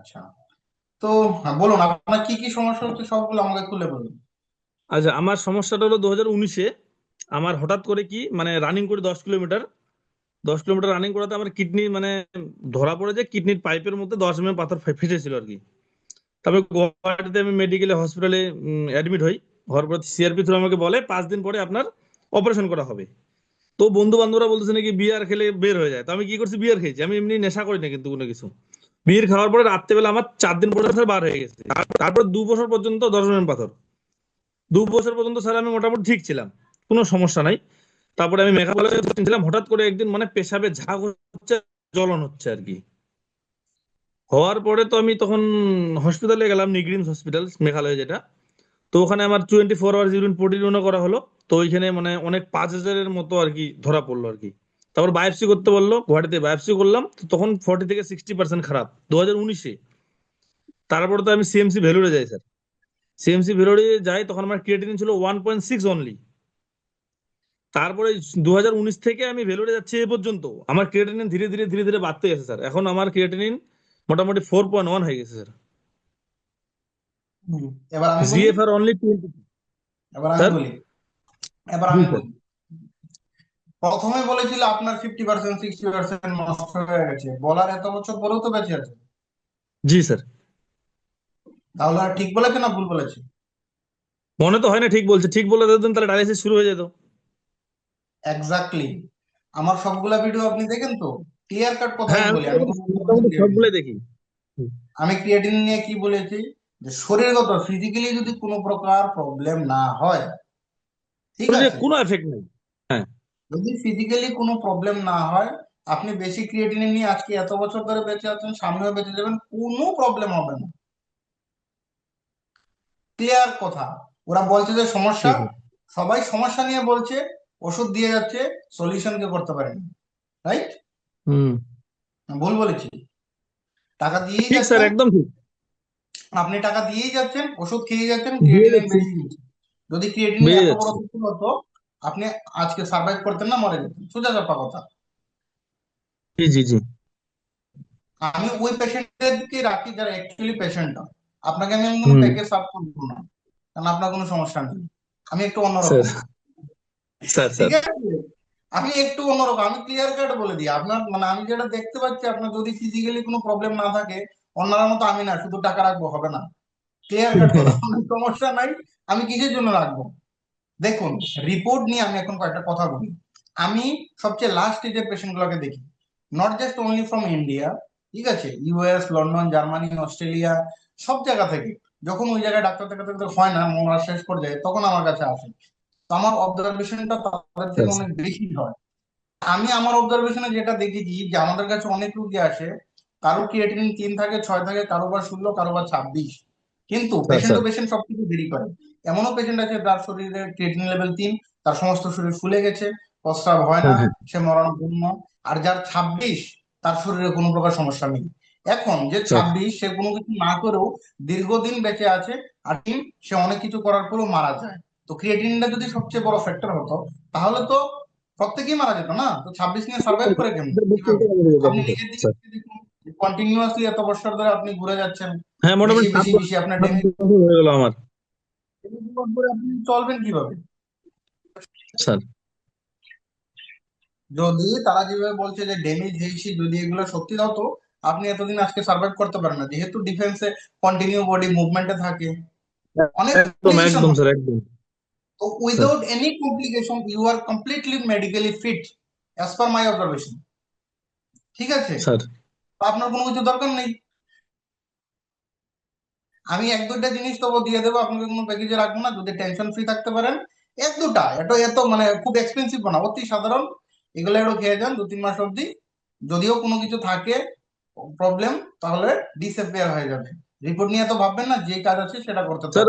আচ্ছা। তো হ্যাঁ, বলুন আপনার কি কি সমস্যা হচ্ছে সবগুলো আমাকে খুলে বলুন। আচ্ছা, আমার সমস্যাটা হলো 2019-এ আমার হঠাৎ করে কি মানে রানিং করে 10 কিলোমিটার 10 কিলোমিটার রানিং করাতে আমার কিডনি মানে ধরা পড়ে যে কিডনির পাইপের মধ্যে 10 mm পাথর ফেটেছিল আর কি। তারপরে গুয়াহাটিতে আমি মেডিকেলে হসপিটালে অ্যাডমিট হই। হওয়ার পর সিআরপি থ্রু আমাকে বলে 5 দিন পরে আপনার অপারেশন করা হবে। তো বন্ধু বান্ধবরা বলতেছে নাকি বিয়ার খেলে বের হয়ে যায়, তো আমি কি করছি, বিয়ার খেয়েছি। আমি এমনি নেশা করি না কিন্তু কোনো কিছু। বিয়ার খাওয়ার পরে রাত্রেবেলা আমার 4 দিন পরে স্যার বার হয়ে গেছে। তারপর 2 বছর পর্যন্ত 10 mm পাথর। 2 বছর পর্যন্ত স্যার আমি মোটামুটি ঠিক ছিলাম, কোনো সমস্যা নাই। তারপরে আমি মেঘালয়ে ছিলাম, হঠাৎ করে একদিন মানে পেশাবে ঝাগ হচ্ছে, জ্বলন হচ্ছে আর কি। হওয়ার পরে তো আমি তখন হসপিটালে গেলাম, নিগরিন হসপিটাল মেঘালয়ে যেটা। তো ওখানে আমার 24 আওয়ার্স ইউরিন প্রতিদিনও করা হলো। তো ওইখানে মানে অনেক 5,000-এর মতো আর কি ধরা পড়লো আর কি। তারপর বায়োপসি করতে বললো, গুয়াহাটিতে বায়োপসি করলাম, তো তখন 40 থেকে 60% খারাপ 2019-এ। তারপরে তো আমি সিএমসি ভেলুরে যাই স্যার। সিএমসি ভেলুরে যাই, তখন আমার ক্রিয়েটিনিন ছিল 1.6 অনলি। তারপরে 2019 থেকে আমি ভেলোরে যাচ্ছি এ পর্যন্ত আমার ক্রিয়েটিনিন ধীরে ধীরে ধীরে ধীরে বাড়তে গেছে স্যার। এখন আমার ক্রিয়েটিনিন মোটামুটি 4.1 হয়ে গেছে স্যার। হুম, এবার আমি বলি। GFR only 20। এবার আমি স্যার। বলি এবার জি আমি স্যার। বলি প্রথমে বলেছিল আপনার 50% 60% নষ্ট হয়ে গেছে, বলার এত বছর পরেও তো বেঁচে আছে। জি স্যার। তাহলে আর ঠিক বলেছে না ভুল বলেছে? মনে তো হয় না ঠিক বলছে, ঠিক বলে দিতেন তাহলে ডায়ালিসিস শুরু হয়ে যেত। এক্স্যাক্টলি। আমার সবগুলা ভিডিও আপনি দেখেন তো, ক্লিয়ার কাট কথা হ্যাঁ, আমি আমি বলি। আমি মোটামুটি কোনো মোটামুটি সবগুলোই দেখি। হুম। আমি ক্রিয়েটিন নিয়ে কি বলেছি, যে শরীরগত ফিজিক্যালি যদি কোনো প্রকার প্রবলেম না হয়, ঠিক শরীরে আছে, কোনো এফেক্ট নেই। হ্যাঁ। যদি ফিজিক্যালি কোনো প্রবলেম না হয়, আপনি বেশি ক্রিয়েটিনিন নিয়ে আজকে এত বছর ধরে বেঁচে আছেন, সামনেও বেঁচে যাবেন, কোনো প্রবলেম হবে না। ক্লিয়ার কথা। ওরা বলছে যে সমস্যা, জি স্যার। সবাই সমস্যা নিয়ে বলছে, ওষুধ দিয়ে যাচ্ছে, সলিউশন কে করতে পারেনি। রাইট? হুম। ভুল বলেছি? টাকা দিয়েই ঠিক স্যার, যাচ্ছেন, একদম ঠিক। আপনি টাকা দিয়েই যাচ্ছেন, ওষুধ খেয়ে যাচ্ছেন, দিয়ে ক্রিয়েটিনিন যাচ্ছি। বেশি দিচ্ছে। যদি ক্রিয়েটিনিন বেরিয়ে এত বড় যাচ্ছে। কিছু হতো, আপনি আজকে সার্ভাইভ করতেন না, মরে যেতেন, সোজা চাপা কথা। জি জি জি। আমি ওই পেশেন্টদেরকে রাখি যারা অ্যাকচুয়ালি পেশেন্ট। আপনাকে আমি এমন কোনো হুম। প্যাকেজ সার্ভ করবো না, কারণ আপনার কোনো সমস্যা নেই। আমি একটু স্যার। অন্যরকম। স্যার ঠিক স্যার। আছে, আমি একটু অন্যরকম, আমি ক্লিয়ার কাট বলে দিই আপনার, মানে আমি যেটা দেখতে পাচ্ছি, আপনার যদি ফিজিক্যালি কোনো প্রবলেম না থাকে, অন্যরা মতো আমি না শুধু টাকা রাখবো হবে না। ক্লিয়ার কাট কথা, আমার সমস্যা নাই, আমি কিসের জন্য রাখবো। দেখুন, রিপোর্ট নিয়ে আমি এখন কয়েকটা কথা বলি। আমি সবচেয়ে লাস্ট স্টেজের পেশেন্ট গুলোকে দেখি, not just only from India, ঠিক আছে, ইউএস, লন্ডন, জার্মানি, অস্ট্রেলিয়া, সব জায়গা থেকে। যখন ওই জায়গায় ডাক্তার দেখাতে দেখাতে হয় না, মরা শেষ পর্যায়ে, তখন আমার কাছে আসে। তো আমার অবজারভেশনটা তাদের থেকে স্যার। অনেক বেশি হয়। আমি আমার অবজারভেশনে যেটা দেখেছি, যে আমাদের কাছে অনেক রুগী আসে, কারো ক্রিয়েটিনিন 3 থাকে, 6 থাকে, কারো বা 16, কারো বা 26। কিন্তু sir patient sir. To patient সবকিছু ভেরি করে। এমনও পেশেন্ট আছে যার শরীরে ক্রিয়েটিনিন লেভেল 3, তার সমস্ত শরীর ফুলে গেছে, প্রস্রাব হয় না, হ্যাঁ হ্যাঁ। সে মরণাপন্ন। আর যার 26, তার শরীরে কোনো প্রকার সমস্যা নেই। এখন যে স্যার। 26, সে কোনো কিছু না করেও দীর্ঘদিন বেঁচে আছে, আর সে অনেক কিছু করার পরেও মারা যায়। তো ক্রিয়েটিনিনটা যদি সবচেয়ে বড় ফ্যাক্টর হতো, তাহলে তো প্রত্যেকেই মারা যেত না। তো 26 নিয়ে সার্ভাইভ করে কেমন, কিভাবে? আপনি নিজের দিকে স্যার। দেখুন, কন্টিনিউয়াসলি এত বছর ধরে আপনি ঘুরে যাচ্ছেন, হ্যাঁ, বেশি মোটামুটি বেশি বেশি, আপনার ড্যামেজ হয়ে গেল আমার। করে আপনি চলবেন কিভাবে? স্যার। যদি তারা যেভাবে বলছে যে ড্যামেজ হয়েছে, যদি এগুলো সত্যি হতো, আপনি এতদিন আজকে সার্ভাইভ করতে পারেন না, যেহেতু ডিফেন্সে কন্টিনিউ বডি মুভমেন্টে থাকে, অনেক একদম কমপ্লিকেশন একদম হয়। স্যার, একদম। তো sir. Without any complication you are completely medically fit, as per my observation. ঠিক আছে, স্যার। তো আপনার কোনো কিছু দরকার নেই। আমি এক দুইটা জিনিস তবু দিয়ে দেবো, আপনাকে কোনো প্যাকেজে রাখবো না, যদি টেনশন ফ্রি থাকতে পারেন। এক দুটা, এত এত মানে খুব এক্সপেন্সিভ না, অতি সাধারণ। এগুলো একটু খেয়ে যান 2-3 মাস অবধি। যদিও কোনো কিছু থাকে প্রবলেম, তাহলে ডিসঅ্যাপিয়ার হয়ে যাবে। রিপোর্ট নিয়ে তো ভাববেন না, যে কাজ আছে সেটা করতে স্যার। থাকুন।